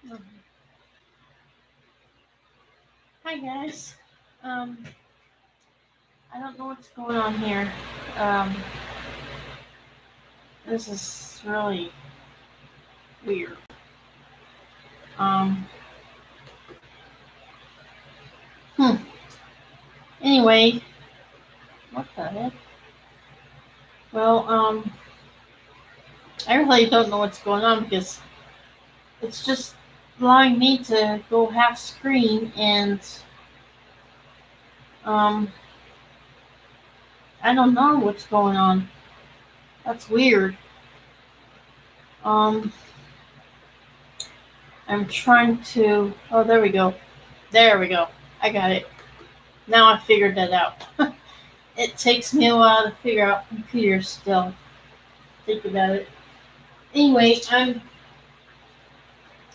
Mhm. Hi guys. Um, I don't know what's going on here. Um, this is really weird. Um, hmm. Anyway, what the heck? Well, I really don't know what's going on because it's just allowing me to go half screen and um, I don't know what's going on. That's weird. Um, I'm trying to. Oh, there we go. There we go. I got it. Now I figured that out. It takes me a while to figure out computers still. Think about it. Anyway,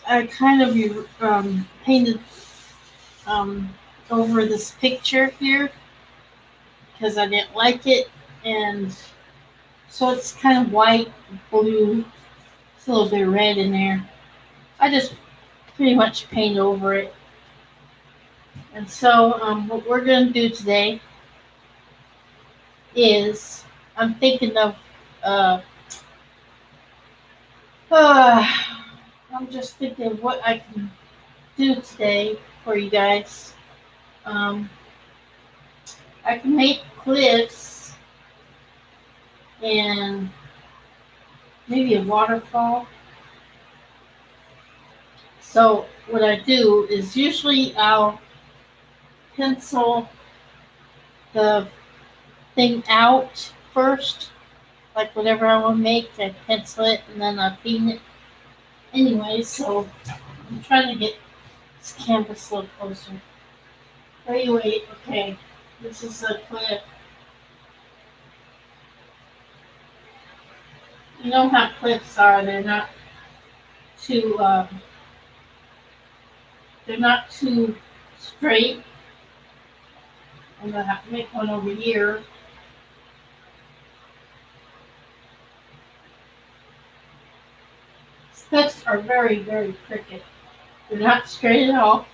I kind of painted um, over this picture here because I didn't like it, and so it's kind of white, blue, it's a little bit of red in there. I just pretty much paint over it. And so what we're gonna do today is I'm thinking of uh, uh I'm just thinking of what I can do today for you guys. Um, I can make cliffs and maybe a waterfall. So what I do is usually I'll pencil the thing out first, like whatever I want to make, I pencil it and then I paint it. Anyway, so I'm trying to get this canvas a little closer. Anyway, okay, this is a cliff. You know how cliffs are? Too they're not too straight. I'm gonna have to make one over here. Cliffs are very, very crooked. They're not straight at all.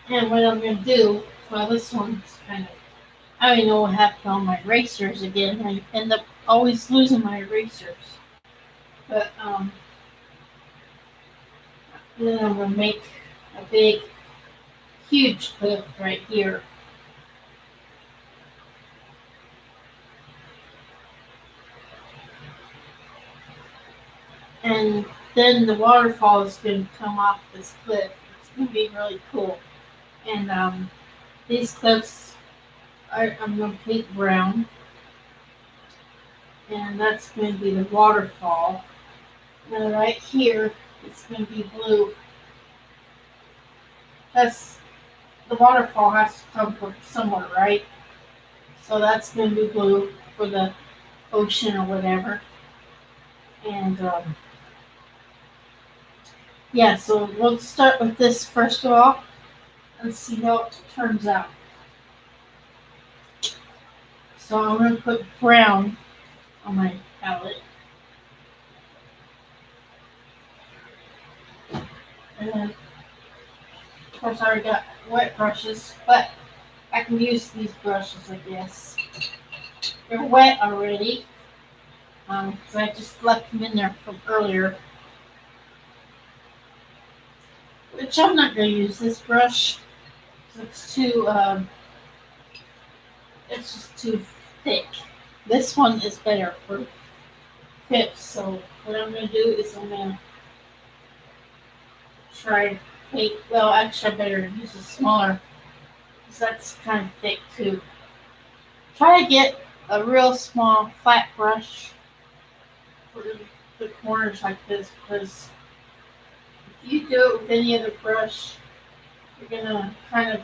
And what I'm gonna do, well, this one's kind of, I don't even know what happened on my erasers again. I end up always losing my erasers. But then I'm gonna make a big, huge cliff right here. And then the waterfall is gonna come off this cliff. It's gonna be really cool. And these cliffs I'm gonna paint brown, and that's gonna be the waterfall. Now right here, it's gonna be blue. That's the waterfall has to come from somewhere, right? So that's going to be blue for the ocean or whatever. And yeah, so we'll start with this first of all and see how it turns out. So I'm going to put brown on my palette. And then, of course, I already got wet brushes, but I can use these brushes, I guess. They're wet already, because I just left them in there from earlier. Which I'm not going to use this brush. It's too, it's just too thick. This one is better for tips. So what I'm going to do is I'm going to try to paint. Well, actually, I better use a smaller because that's kind of thick too. Try to get a real small flat brush for the corners like this because if you do it with any other brush, you're going to kind of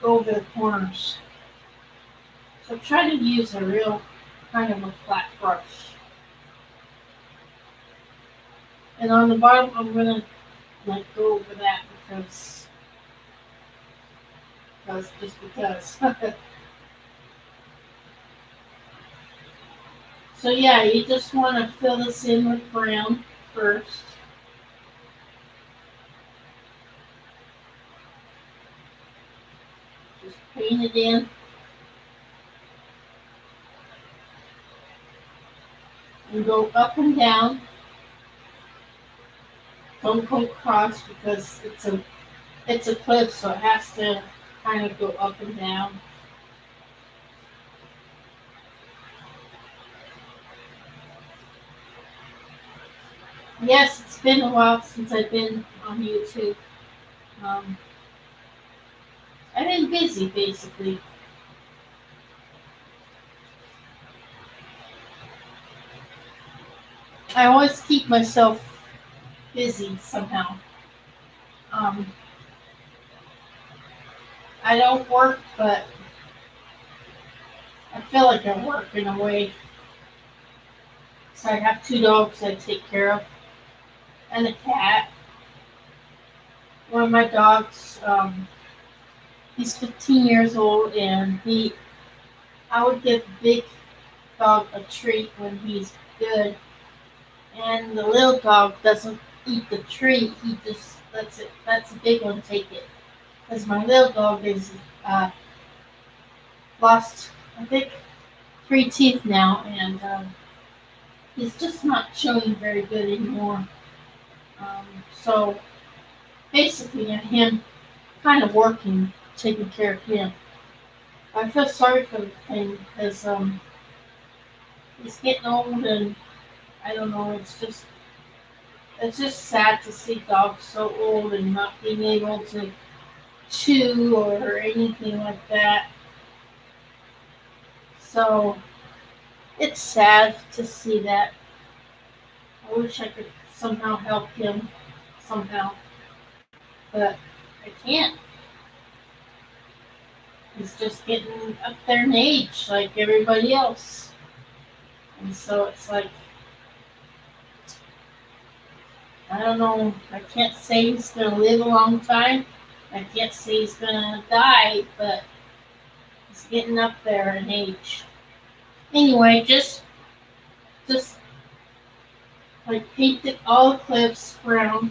go over the corners. So try to use a real kind of a flat brush. And on the bottom, I'm going to like go over that because just because. So yeah, you just want to fill this in with brown first. paint it in, and go up and down. Don't go across because it's a cliff, so it has to kind of go up and down. Yes, it's been a while since I've been on YouTube. Um, I've been busy, basically. I always keep myself busy somehow. Um, I don't work, but I feel like I work in a way. So I have two dogs I take care of, and a cat. One of my dogs, he's 15 years old, and I would give the big dog a treat when he's good, and the little dog doesn't eat the treat. He just lets it. Lets the big one take it. Because my little dog is uh, lost, I think, 3 teeth now, and he's just not showing very good anymore. So basically, him kind of working, taking care of him. I feel sorry for the thing because he's getting old, and I don't know. It's just sad to see dogs so old and not being able to chew or anything like that. So it's sad to see that. I wish I could somehow help him somehow, but I can't. He's just getting up there in age like everybody else. And so it's like, I don't know, I can't say he's going to live a long time. I can't say he's going to die, but he's getting up there in age. Anyway, just like painted all the cliffs brown.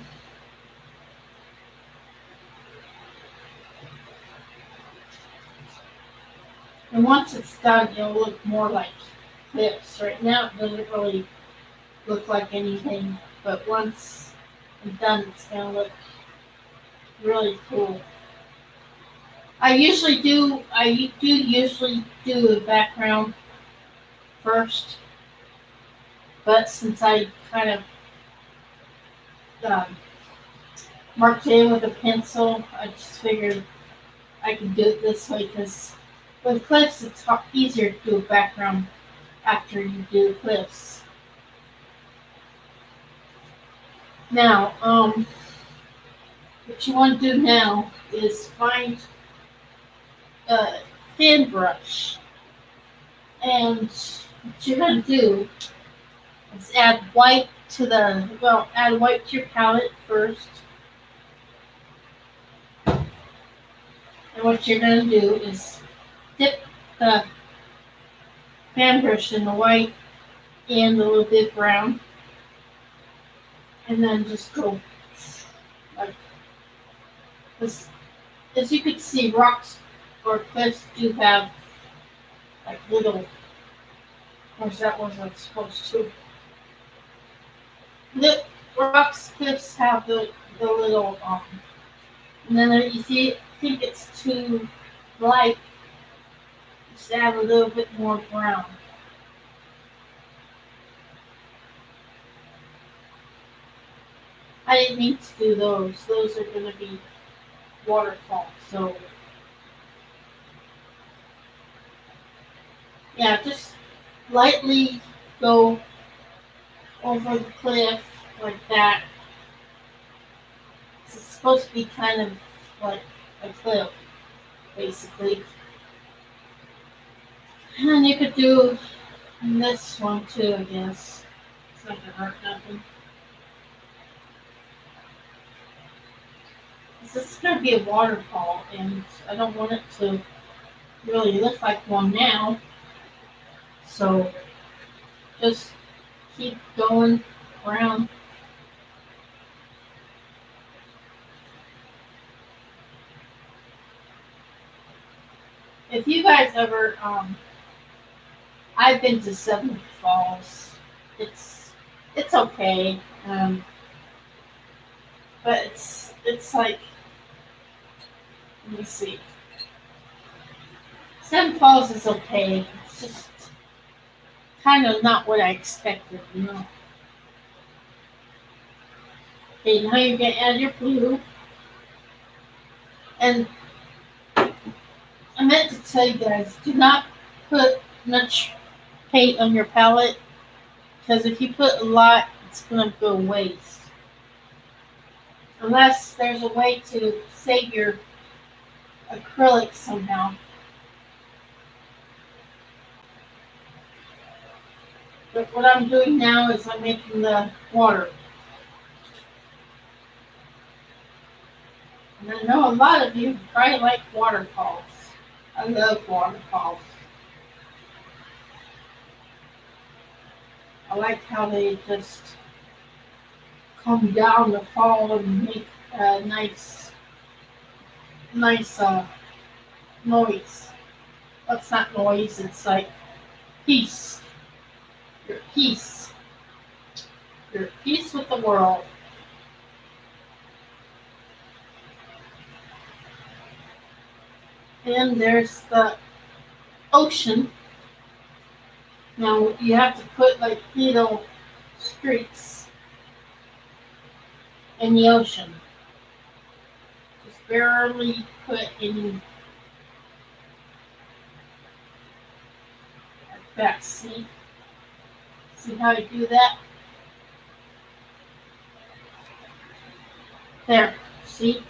And once it's done, it'll look more like cliffs. Right now, it doesn't really look like anything, but once I'm done, it's gonna look really cool. I do usually do a background first, but since I kind of um, marked it in with a pencil, I just figured I could do it this way because with cliffs, it's easier to do a background after you do the cliffs. Now, what you want to do now is find a thin brush, and what you're going to do is add white to your palette first, and what you're going to do is dip the fan brush in the white and a little bit brown, and then just go like this. As you can see, rocks or cliffs do have like little, of course that wasn't supposed to. The rocks, cliffs have the little, and then if you think it's too light, just add a little bit more brown. I didn't mean to do those. Those are going to be waterfalls. So yeah, just lightly go over the cliff like that. It's supposed to be kind of like a cliff, basically. And you could do this one too, I guess. It's not gonna hurt nothing. This is gonna be a waterfall, and I don't want it to really look like one now. So just keep going around. if you guys ever, I've been to Seven Falls. It's it's okay, but it's like, let me see. Seven Falls is okay. It's just kind of not what I expected, you know. Okay, now you're gonna add your blue, and I meant to tell you guys, do not put much paint on your palette because if you put a lot, it's gonna go waste. Unless there's a way to save your acrylics somehow. But what I'm doing now is I'm making the water. And I know a lot of you probably like waterfalls. I love waterfalls. I like how they just come down the fall and make a nice noise. That's not noise, it's like peace. Your peace. Your peace with the world. And there's the ocean. Now you have to put like little streaks in the ocean. Just barely put in like that. See how you do that? There. See?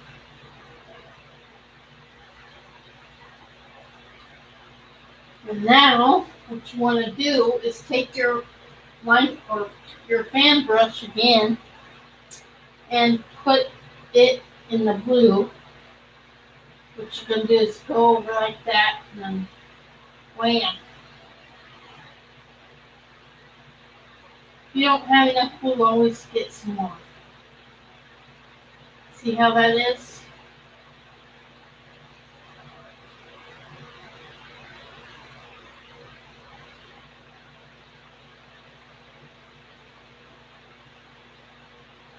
And now what you want to do is take your line or your fan brush again and put it in the blue. What you're going to do is go over like that and then wham. If you don't have enough glue, always get some more. See how that is?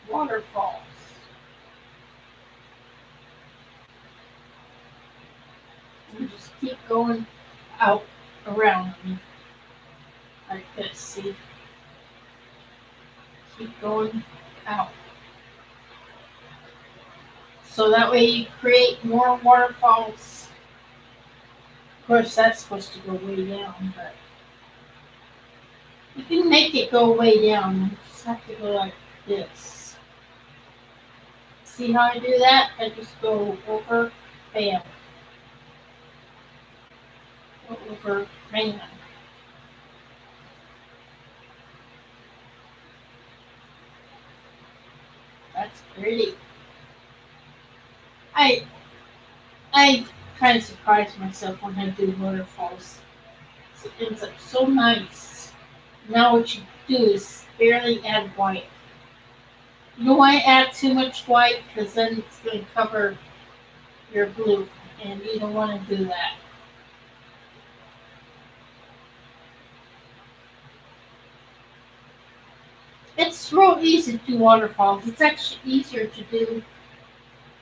Waterfalls. And just keep going out around me. Like this, see? Keep going out. So that way you create more waterfalls. Of course, that's supposed to go way down, but you can make it go way down. You just have to go like this. See how I do that? I just go over, bam. Go over, bam. That's pretty. I I kind of surprise myself when I do waterfalls. It ends up so nice. Now what you do is barely add white. You don't want to add too much white because then it's going to cover your blue, and you don't want to do that. It's real easy to do waterfalls. It's actually easier to do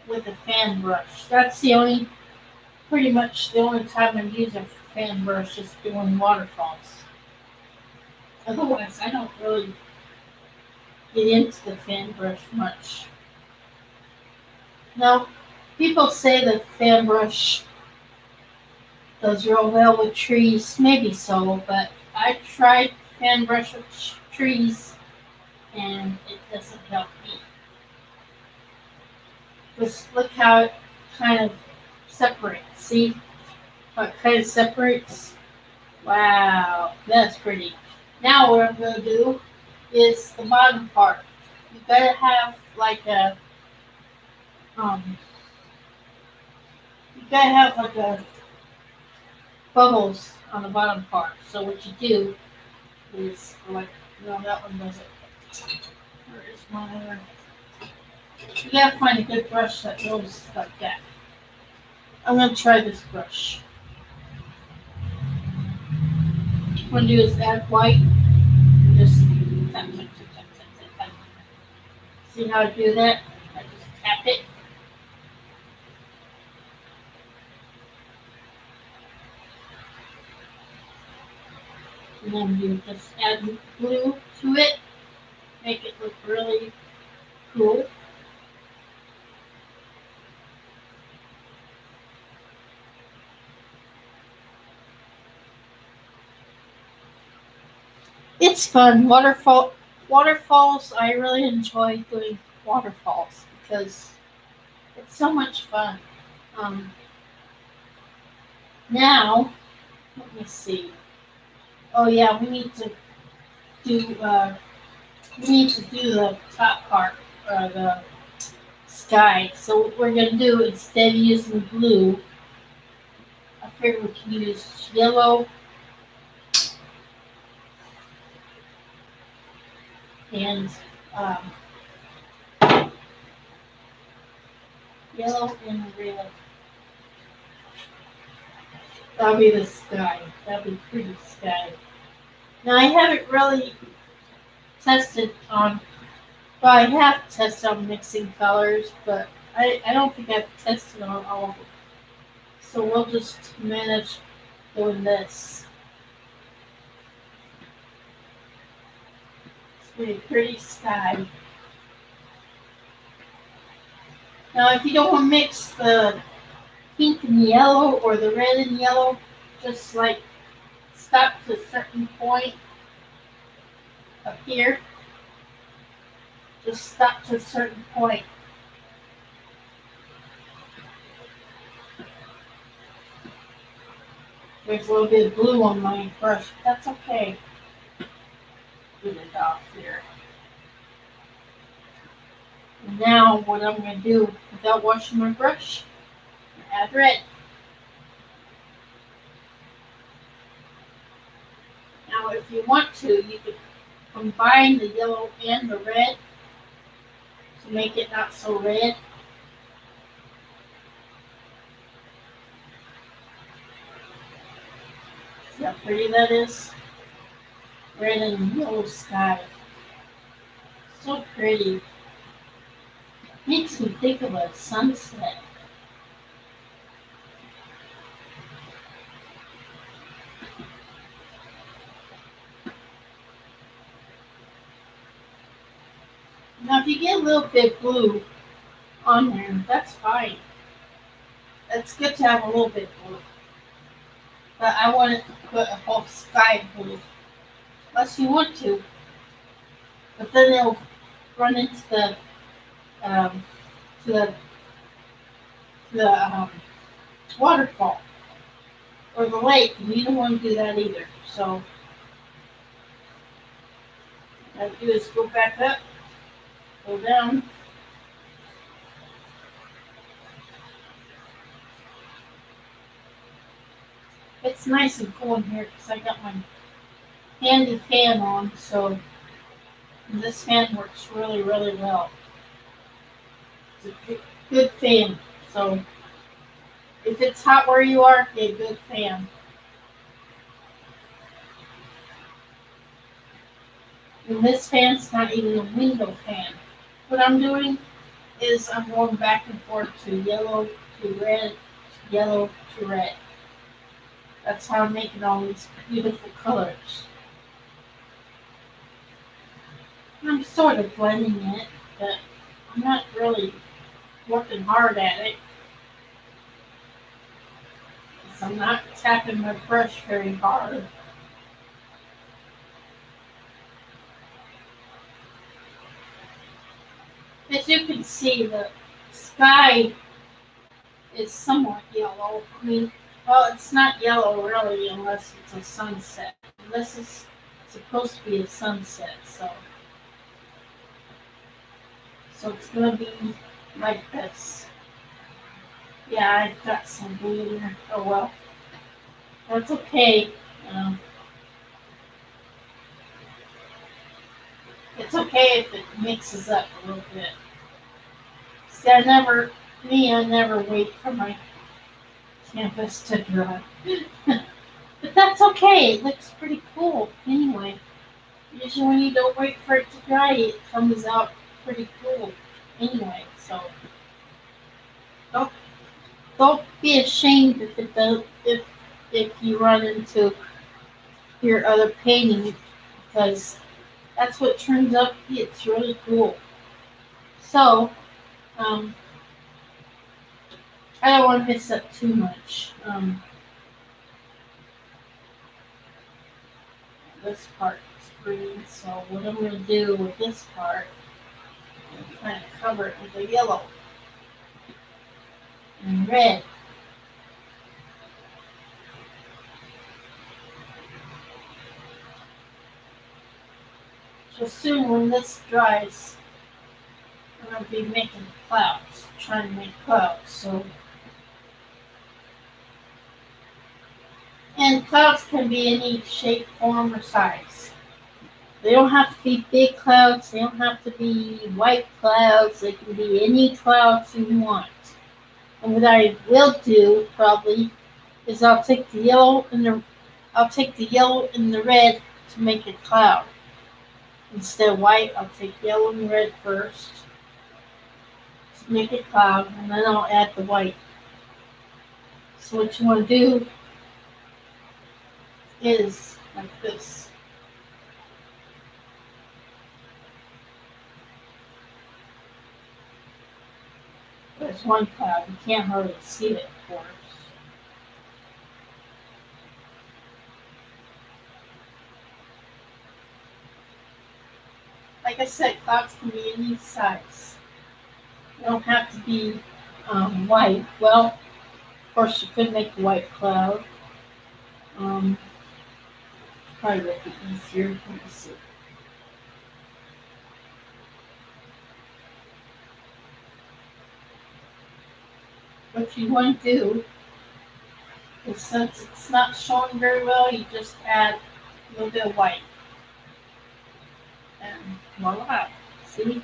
with a fan brush. That's pretty much the only time I use a fan brush is doing waterfalls. Otherwise, I don't really get into the fan brush much. Now, people say the fan brush does real well with trees. Maybe so, but I tried fan brush with trees and it doesn't help me. Just look how it kind of separates. See how it kind of separates? Wow, that's pretty. Now what I'm going to do is the bottom part. You gotta have like um, you gotta have like a bubbles on the bottom part. So what you do is like, no, that one doesn't. Where is my other? You gotta find a good brush that goes like that. I'm gonna try this brush. want to do is add white and just tap, tap, tap, tap, tap, tap, tap. See how to do that? I just tap it. And then you just add glue to it, make it look really cool. It's fun. Waterfalls. I really enjoy doing waterfalls because it's so much fun. Um, now, let me see. Oh yeah, do uh, we need to do the top part, the sky. So what we're gonna do instead of using blue, I figure we can use yellow and um, red. That'll be the sky. That'll be pretty sky. Now I haven't really tested on. Well, I have tested on mixing colors, but I don't think I've tested on all of them. So we'll just manage doing this. It's pretty sky. Now, if you don't want to mix the pink and yellow or the red and yellow, just like stop to a certain point up here. Just stop to a certain point. There's a little bit of blue on my brush. That's okay. Get it off here. And now what I'm going to do without washing my brush, add red. Now if you want to, you could combine the yellow and the red to make it not so red. See how pretty that is? Red and yellow sky. So pretty. Makes me think of a sunset. Now if you get a little bit blue on there, that's fine. It's good to have a little bit blue. But I wanted to put a whole sky blue. Unless you want to. But then it'll run into the um, to the waterfall or the lake, and you don't want to do that either. So what I do is go back up, go down. It's nice and cool in here because I got my handy fan on, so this fan works really, really well. It's a good fan. So if it's hot where you are, get a good fan. And this fan's not even a window fan. What I'm doing is I'm going back and forth to yellow to red, yellow to red. That's how I'm making all these beautiful colors. I'm sort of blending it, but I'm not really working hard at it. So I'm not tapping my brush very hard. As you can see, the sky is somewhat yellow. I mean, well, it's not yellow really unless it's a sunset. This is supposed to be a sunset, so it's gonna be like this. Yeah, I've got some blue there. Oh well, that's okay. Um, it's okay if it mixes up a little bit. See, I never wait for my canvas to dry. But that's okay. It looks pretty cool anyway. Usually when you don't wait for it to dry, it comes out pretty cool anyway. So don't don't be ashamed if it does if you run into your other painting because that's what turns out to be. It's really cool. So um, I don't want to mess up too much. This part is green, so what I'm going to do with this part is kind of cover it with a yellow and red. So soon when this dries, I'm going to be making clouds, trying to make clouds. So, and clouds can be any shape, form, or size. They don't have to be big clouds. They don't have to be white clouds. They can be any clouds you want. And what I will do probably is I'll take the yellow and the red to make a cloud. Instead of white, I'll take yellow and red first to make a cloud, and then I'll add the white. So what you want to do is like this. There's one cloud. You can't hardly see it, of course. Like I said, clouds can be any size. They don't have to be white. Well, of course, you could make a white cloud. Um, Probably would be easier. Let me see. What you want to do is, since it's not showing very well, you just add a little bit of white. And voila. See?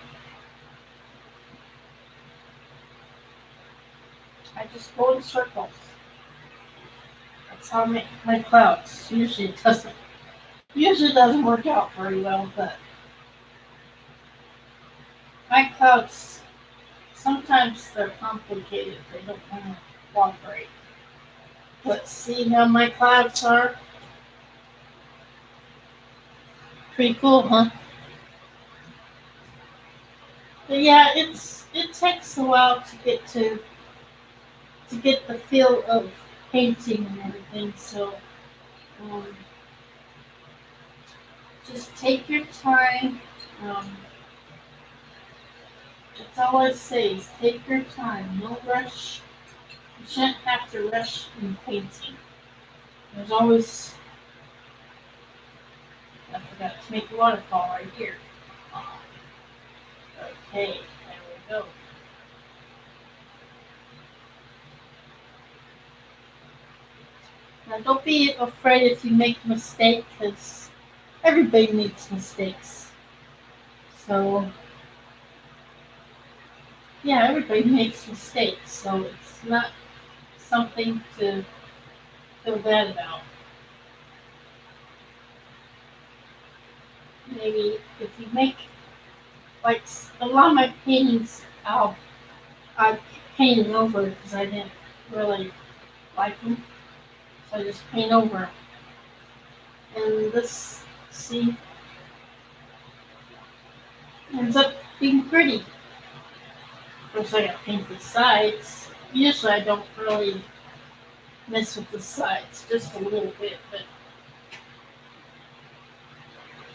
I just go in circles. That's how I make my clouds. Usually it doesn't work out very well, but my clouds sometimes they're complicated. They don't kind of cooperate. But see how my clouds are? Pretty cool, huh? But yeah, it takes a while to get the feel of painting and everything. So um, just take your time. Um, that's all I say is take your time. No rush. You shouldn't have to rush in painting. There's always I forgot to make a waterfall right here. Okay, there we go. Now don't be afraid if you make a mistake because everybody makes mistakes. So yeah, everybody makes mistakes. So it's not something to feel bad about. Maybe if you make like a lot of my paintings, I painted over because I didn't really like them, so I just paint over. And this, see, ends up being pretty. Of course, I got to paint the sides. Usually, I don't really mess with the sides, just a little bit. But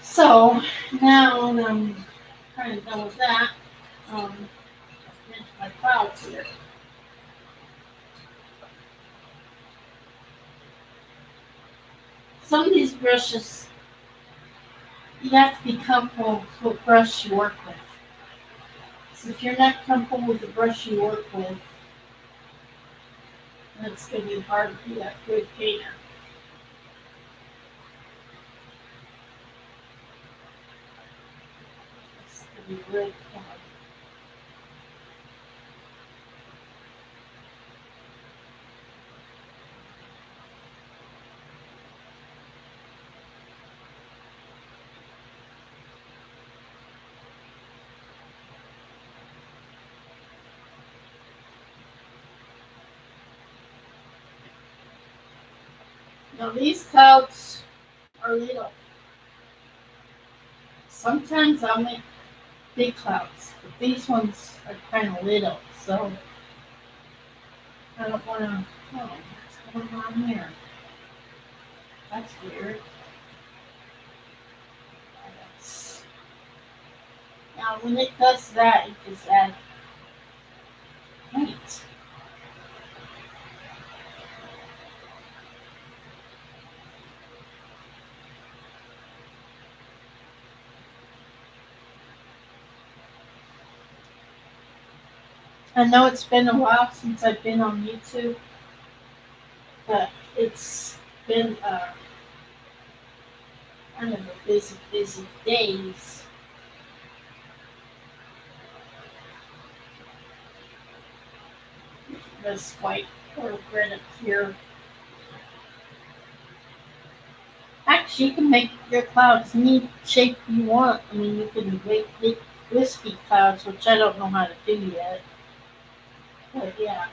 so now that I'm kind of done with that, um, finish my clouds here. Some of these brushes, you have to be comfortable with what brush you work with. So if you're not comfortable with the brush you work with, then it's going to be hard to be that good painter. It's going to be really hard. Now these clouds are little. Sometimes I'll make big clouds, but these ones are kind of little, so I don't want to. Oh, what's going on here? That's weird. That's, now when it does that, it just adds paint. I know it's been a while since I've been on YouTube, but it's been I don't know, busy days. This white or red up here. Actually, you can make your clouds any shape you want. I mean, you can make big wispy clouds, which I don't know how to do yet. But yeah.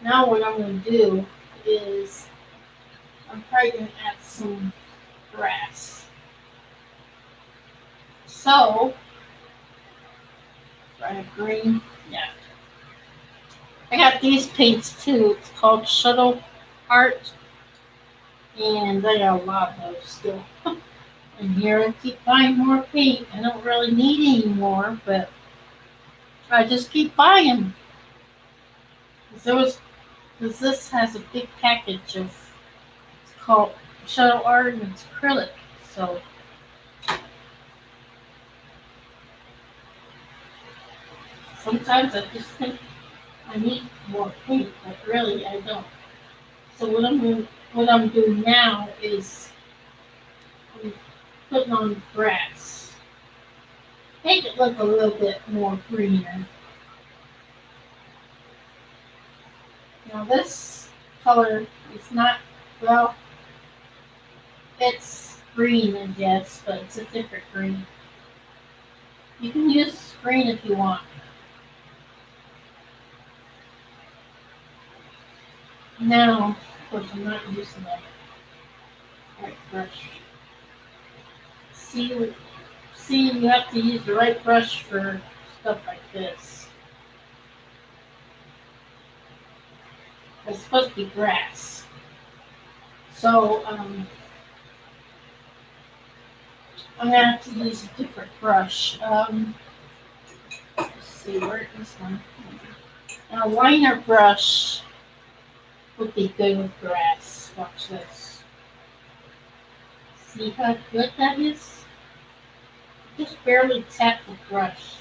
Now what I'm going to do is I'm probably going to add some grass. So, I have green. Yeah. I got these paints too. It's called Shuttle Art. And I got a lot of those still. And here I keep buying more paint. I don't really need any more, but I just keep buying them. Because this has a big package of, it's called Shuttle Art and it's acrylic. So sometimes I just think I need more paint, but really I don't. So what I'm doing now is I'm putting on grass. Make it look a little bit more greener. Now this color is not, well, it's green I guess, but it's a different green. You can use green if you want. Now, of course I'm not using that right brush. See, you have to use the right brush for stuff like this. It's supposed to be grass. So, I'm going to have to use a different brush. Let's see, where is one? A liner brush would be good with grass. Watch this. See how good that is? Just barely tap the brush.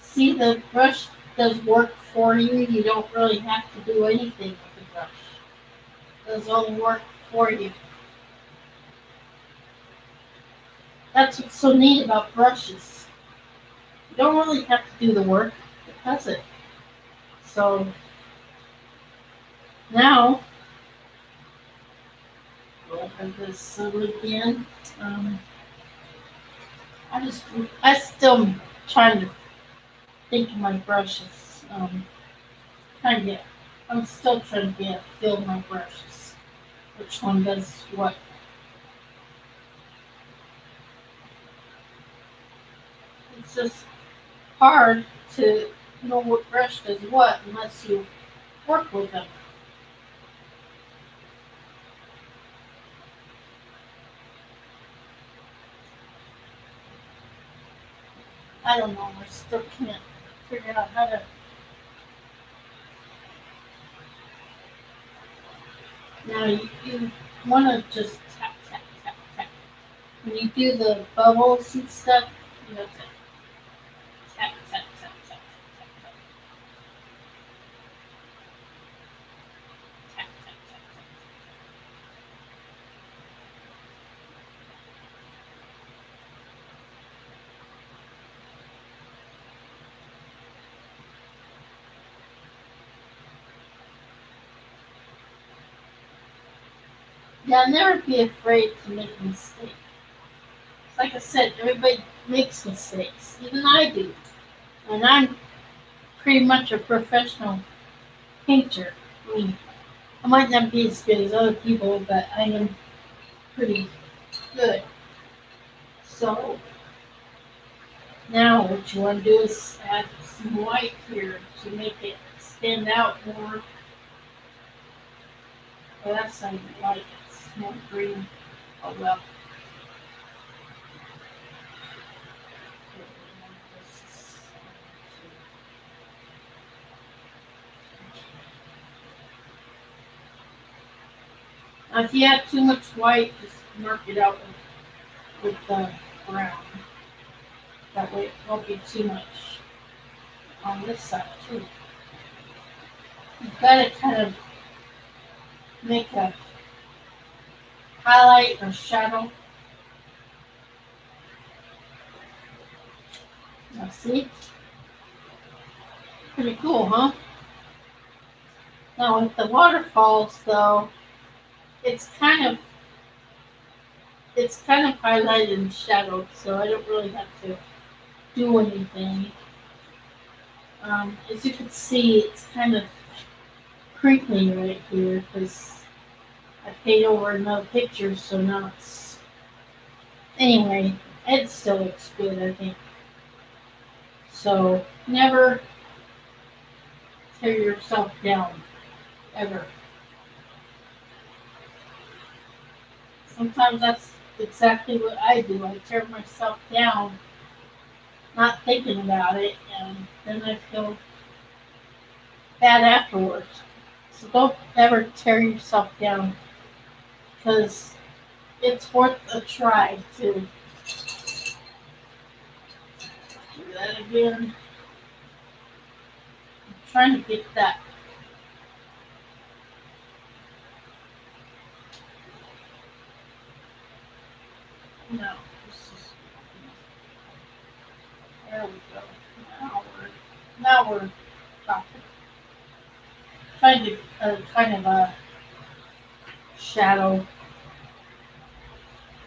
See, the brush does work for you. You don't really have to do anything with the brush. It does all the work for you. That's what's so neat about brushes. You don't really have to do the work. It does it. So now, open this again. I still trying to think of my brushes. Trying to get, I'm still trying to get a feel of my brushes. Which one does what? It's just hard to know what brush does what unless you work with them. I don't know. I still can't figure out how to. Now you want to just tap, tap, tap, tap. When you do the bubbles and stuff, you have to tap, tap, tap, tap, tap, tap, tap, tap, tap. Yeah, never be afraid to make a mistake. Like I said, everybody makes mistakes. Even I do. And I'm pretty much a professional painter. I mean, I might not be as good as other people, but I am pretty good. So now what you want to do is add some white here to make it stand out more. Well, that's not even white, it's more green. Oh well. Now, if you have too much white, just mark it out with the brown. That way it won't be too much on this side too. You've got to kind of make a highlight or shadow. Now see? Pretty cool, huh? Now with the waterfalls though, it's kind of highlighted and shadowed, so I don't really have to do anything. As you can see, it's kind of crinkly right here because I paid over another picture, so now it's anyway. It still looks good, I think. So never tear yourself down, ever. Sometimes that's exactly what I do. I tear myself down, not thinking about it, and then I feel bad afterwards. So don't ever tear yourself down because it's worth a try to do that again. I'm trying to get that. No, this is, there we go. Now we're talking. Trying to kind of a shadow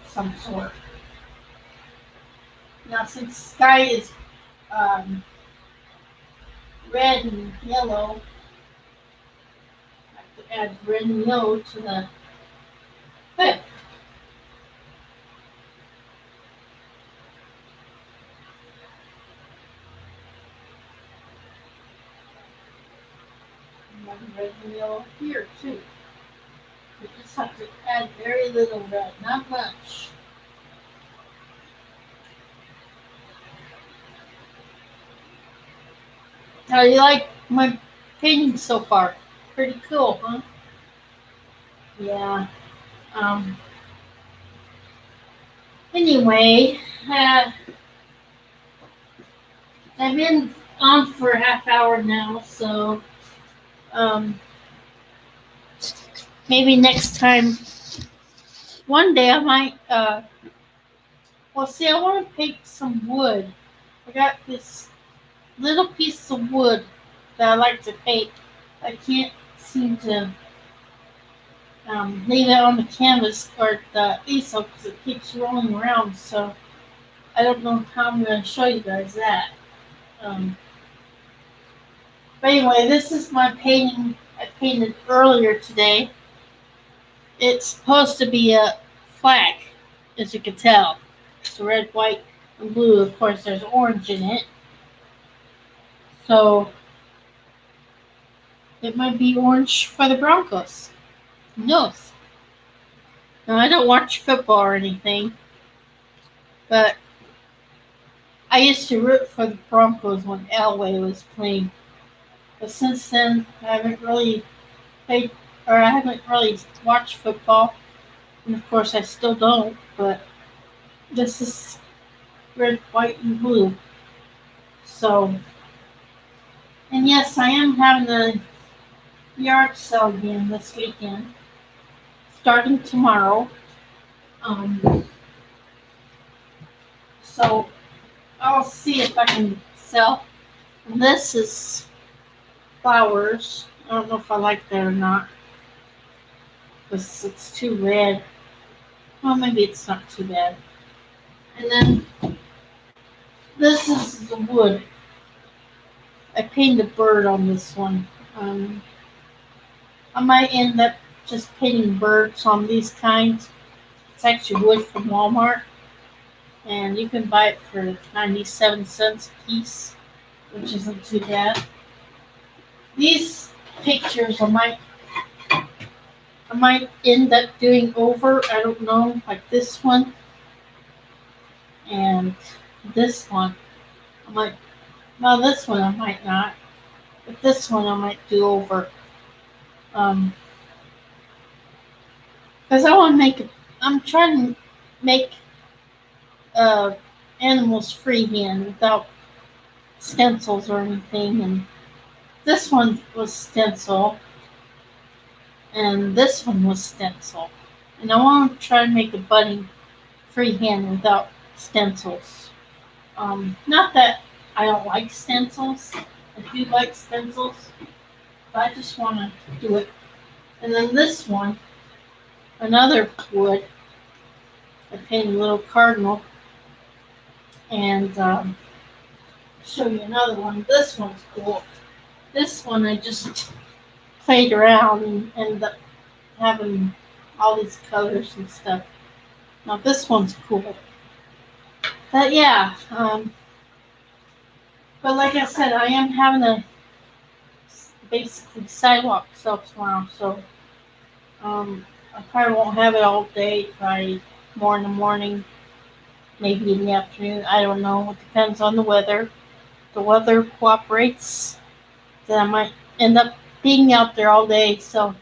some sort. Now since sky is um, red and yellow, I have to add red and yellow to the clip. And red and yellow here too. You just have to add very little red, not much. How do you like my painting so far? Pretty cool, huh? Yeah. Um. Anyway, I've been on for a half hour now, so um, maybe next time, one day I might. Well, see, I want to paint some wood. I got this little piece of wood that I like to paint. I can't seem to leave it on the canvas or the easel because it keeps rolling around. So I don't know how I'm going to show you guys that. Um, but anyway, this is my painting I painted earlier today. It's supposed to be a flag, as you can tell. It's red, white, and blue. Of course, there's orange in it. So it might be orange for the Broncos. Who knows? Now, I don't watch football or anything, but I used to root for the Broncos when Elway was playing. But since then, I haven't really played, or I haven't really watched football. And of course, I still don't. But this is red, white, and blue. So, and yes, I am having a yard sale again this weekend, starting tomorrow. Um, so I'll see if I can sell. This is flowers. I don't know if I like that or not. Because it's too red. Well, maybe it's not too bad. And then this is the wood. I painted a bird on this one. I might end up just painting birds on these kinds. It's actually wood from Walmart, and you can buy it for 97 cents a piece, which isn't too bad. These pictures I might end up doing over. I don't know, like this one and this one. I might. Well, this one I might not, but this one I might do over. Um, because I want to make it. I'm trying to make uh animals freehand without stencils or anything, and this one was stencil, and this one was stencil, and I want to try to make a bunny freehand without stencils. Not that I don't like stencils. I do like stencils, but I just want to do it. And then this one, another wood. I painted a little cardinal, and show you another one. This one's cool. This one I just played around and ended up having all these colors and stuff. Now this one's cool. But yeah, but like I said, I am having a basically sidewalk sale tomorrow, so I probably won't have it all day. Probably more in the morning, maybe in the afternoon. I don't know. It depends on the weather. If the weather cooperates, then I might end up being out there all day. So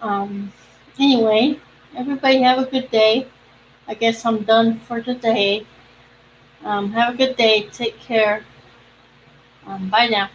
um, anyway, everybody have a good day. I guess I'm done for today. Have a good day. Take care. Bye now.